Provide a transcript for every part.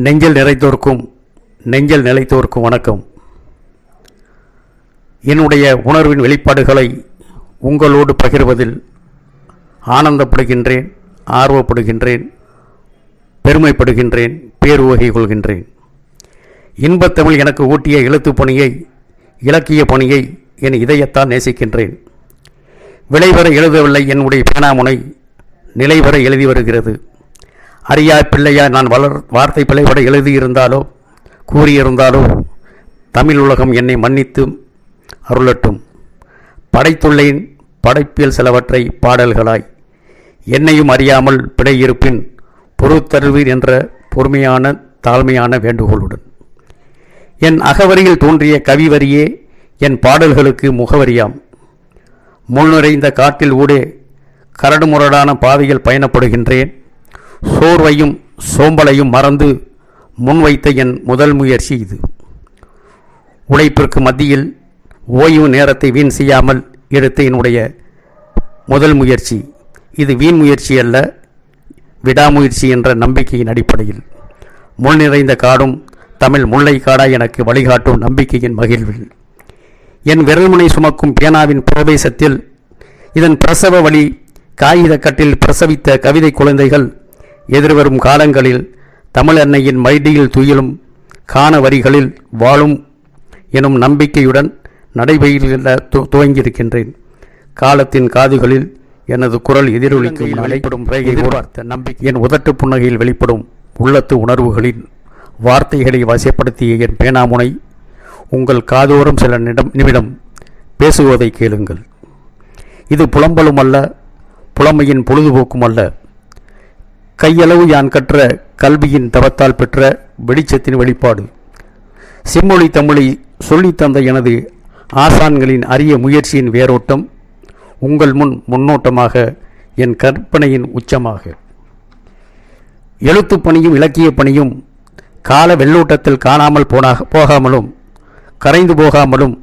நெஞ்சில் நிறைத்தோர்க்கும் நெஞ்சில் நிலைத்தோர்க்கும் வணக்கம். என்னுடைய உணர்வின் வெளிப்பாடுகளை உங்களோடு பகிர்வதில் ஆனந்தப்படுகின்றேன், ஆர்வப்படுகின்றேன், பெருமைப்படுகின்றேன், பேருவகை கொள்கின்றேன். இன்பத்தமிழ் எனக்கு ஊட்டிய எழுத்துப் பணியை, இலக்கிய பணியை என் இதயத்தால் நேசிக்கின்றேன். விளைவர எழுதவில்லை என்னுடைய பேனாமுனை, நிலைவர எழுதி வருகிறது. அறியா பிள்ளையா நான் வார்த்தை பிழைபட எழுதியிருந்தாலோ கூறியிருந்தாலோ தமிழ் உலகம் என்னை மன்னித்து அருளட்டும். படைத்துள்ளேன் படைப்பில் சிலவற்றை பாடல்களாய், என்னையும் அறியாமல் பிழை இருப்பின் பொறுத்தருவீர் என்ற பொறுமையான தாழ்மையான வேண்டுகோளுடன் என் அகவரியில் தோன்றிய கவிவரியே என் பாடல்களுக்கு முகவரியாம். முள்நிறைந்த காட்டில் ஊடே கரடுமுரடான பாதையில் பயணப்படுகின்றேன். சோர்வையும் சோம்பலையும் மறந்து முன்வைத்த என் முதல் முயற்சி இது. உழைப்பிற்கு மத்தியில் ஓய்வு நேரத்தை வீண் செய்யாமல் எடுத்த என்னுடைய முதல் முயற்சி இது. வீண் முயற்சி அல்ல, விடாமுயற்சி என்ற நம்பிக்கையின் அடிப்படையில் முள் நிறைந்த காடும் தமிழ் முல்லை காடாய் எனக்கு வழிகாட்டும் நம்பிக்கையின் மகிழ்வில் என் விரல்முனை சுமக்கும் பேனாவின் பிரவேசத்தில் இதன் பிரசவ வழி காகிதக்கட்டில் பிரசவித்த கவிதை குழந்தைகள் எதிர்வரும் காலங்களில் தமிழ் அன்னையின் மைடியில் துயிலும் காண வரிகளில் வாழும் எனும் நம்பிக்கையுடன் நடைபெற துவங்கியிருக்கின்றேன். காலத்தின் காதுகளில் எனது குரல் எதிரொலிக்கும் வெளிப்படும் நம்பிக்கை, என் உதட்டு புன்னகையில் வெளிப்படும் உள்ளத்து உணர்வுகளின் வார்த்தைகளை வசப்படுத்திய என் பேனாமுனை உங்கள் காதோறும் சில நிமிடம் பேசுவதை கேளுங்கள். இது புலம்பலும் அல்ல, புலமையின் பொழுதுபோக்கும் அல்ல. கையளவு யான் கற்ற கல்வியின் தவத்தால் பெற்ற வெளிச்சத்தின் வெளிப்பாடு. செம்மொழி தமிழை சொல்லித்தந்த எனது ஆசான்களின் அரிய முயற்சியின் வேரோட்டம் உங்கள் முன் முன்னோட்டமாக, என் கற்பனையின் உச்சமாக. எழுத்துப் பணியும் இலக்கிய பணியும் கால வெள்ளோட்டத்தில் காணாமல் போகாமலும் கரைந்து போகாமலும்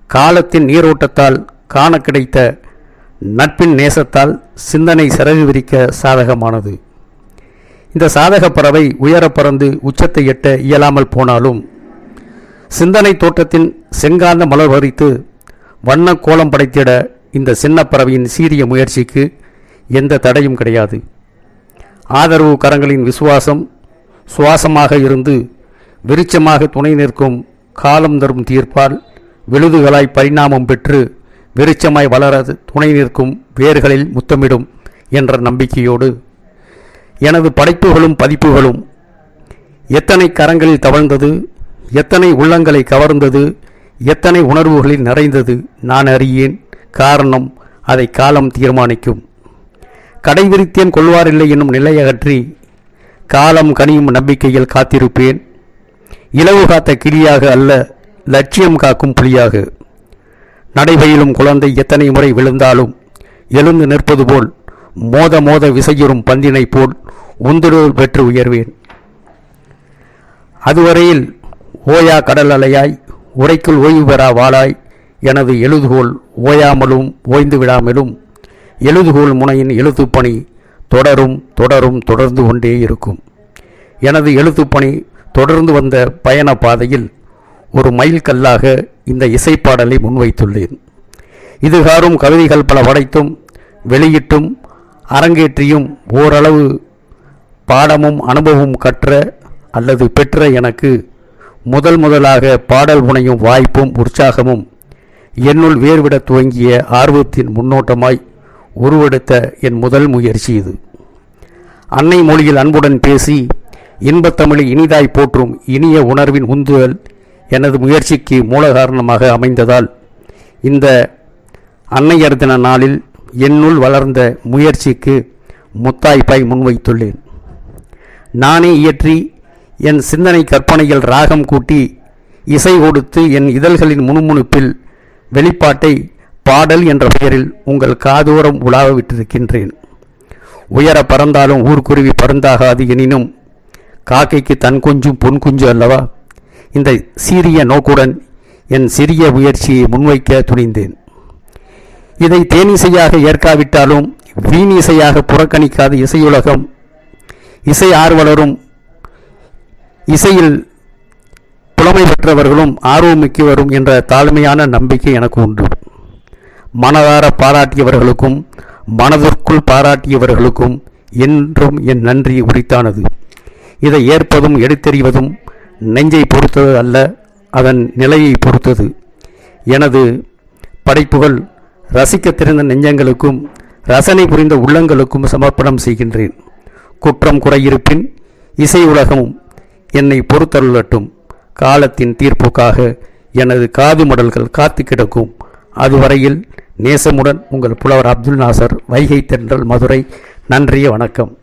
காலத்தின் நீரோட்டத்தால் காண கிடைத்த நட்பின் நேசத்தால் சிந்தனை சிறகு விரிக்க சாதகமானது. இந்த சாதக பறவை உயர பறந்து உச்சத்தை எட்ட இயலாமல் போனாலும் சிந்தனை தோட்டத்தின் செங்காந்த மலர் வரித்து வண்ண கோலம் படைத்திட இந்த சின்ன பறவையின் சீரிய முயற்சிக்கு எந்த தடையும் கிடையாது. ஆதரவு கரங்களின் விசுவாசம் சுவாசமாக இருந்து விருட்சமாக துணை நிற்கும் காலம் தரும் தீர்ப்பால் விழுதுகளாய் பரிணாமம் பெற்று விருட்சமாய் வளர துணை நிற்கும் வேர்களில் முத்தமிடும் என்ற நம்பிக்கையோடு எனது படைப்புகளும் பதிப்புகளும் எத்தனை கரங்களில் தவழ்ந்தது, எத்தனை உள்ளங்களை கவர்ந்தது, எத்தனை உணர்வுகளில் நிறைந்தது நான் அறியேன். காரணம் அதை காலம் தீர்மானிக்கும். கடைவிரித்தேன் கொள்வாரில்லை என்னும் நிலையகற்றி காலம் கனியும் நம்பிக்கையில் காத்திருப்பேன். இலவு காத்த கிளியாக அல்ல, லட்சியம் காக்கும் புலியாக. நடைபயிலும் குழந்தை எத்தனை முறை விழுந்தாலும் எழுந்து நிற்பது போல், மோத மோத விசையுறும் பந்தினை போல் உந்துருள் பெற்று உயர்வேன். அதுவரையில் ஓயா கடல் அலையாய், உரைக்குள் ஓய்வு பெறா வாளாய் எனது எழுதுகோள் ஓயாமலும் ஓய்ந்து விடாமலும் எழுதுகோள் முனையின் எழுத்துப்பணி தொடரும் தொடரும் தொடர்ந்து கொண்டே இருக்கும். எனது எழுத்துப்பணி தொடர்ந்து வந்த பயண பாதையில் ஒரு மைல் கல்லாக இந்த இசைப்பாடலை முன்வைத்துள்ளேன். இதுகாரும் கவிதைகள் பல படைத்தும் வெளியிட்டும் அரங்கேற்றியும் ஓரளவு பாடமும் அனுபவமும் கற்ற அல்லது பெற்ற எனக்கு முதலாக பாடல் புனையும் வாய்ப்பும் உற்சாகமும் என்னுள் வேர்விட துவங்கிய ஆர்வத்தின் முன்னோட்டமாய் உருவெடுத்த என் முதல் முயற்சி இது. அன்னை மொழியில் அன்புடன் பேசி இன்பத்தமிழை இனிதாய் போற்றும் இனிய உணர்வின் உந்துதல் எனது முயற்சிக்கு மூல காரணமாக அமைந்ததால் இந்த அன்னையர் தின நாளில் என்னுள் வளர்ந்த முயற்சிக்கு முத்தாய்ப்பாய் முன்வைத்துள்ளேன். நானே இயற்றி என் சிந்தனை கற்பனையில் ராகம் கூட்டி இசை கொடுத்து என் இதழ்களின் முணுமுணுப்பில் வெளிப்பாட்டை பாடல் என்ற பெயரில் உங்கள் காதோரம் உலாவ விட்டிருக்கின்றேன். உயர பறந்தாலும் ஊர்க்குருவி பருந்தாகாது எனினும் காக்கைக்கு தன் குஞ்சும் பொன் குஞ்சு அல்லவா? இந்த சீரிய நோக்குடன் என் சிறிய முயற்சியை முன்வைக்க துணிந்தேன். இதை தேனிசையாக ஏற்காவிட்டாலும் வீண் இசையாக புறக்கணிக்காத இசையுலகம், இசை ஆர்வலரும் இசையில் புலமை பெற்றவர்களும் ஆர்வமிக்கவரும் என்ற தாழ்மையான நம்பிக்கை எனக்கு உண்டு. மனதார பாராட்டியவர்களுக்கும் மனதிற்குள் பாராட்டியவர்களுக்கும் என்றும் என் நன்றி உரித்தானது. இதை ஏற்பதும் எடுத்தெறிவதும் நெஞ்சை பொறுத்தது அல்ல, அதன் நிலையை பொறுத்தது. எனது படைப்புகள் ரசிக்க தெரிந்த நெஞ்சங்களுக்கும் ரசனை புரிந்த உள்ளங்களுக்கும் சமர்ப்பணம் செய்கின்றேன். குற்றம் குறையிருப்பின் இசை உலகமும் என்னை பொறுத்தருளட்டும். காலத்தின் தீர்ப்புக்காக எனது காது மடல்கள் காத்து கிடக்கும். அதுவரையில் நேசமுடன் உங்கள் புலவர் அப்துல் நாசர், வைகை தென்றல், மதுரை. நன்றி, வணக்கம்.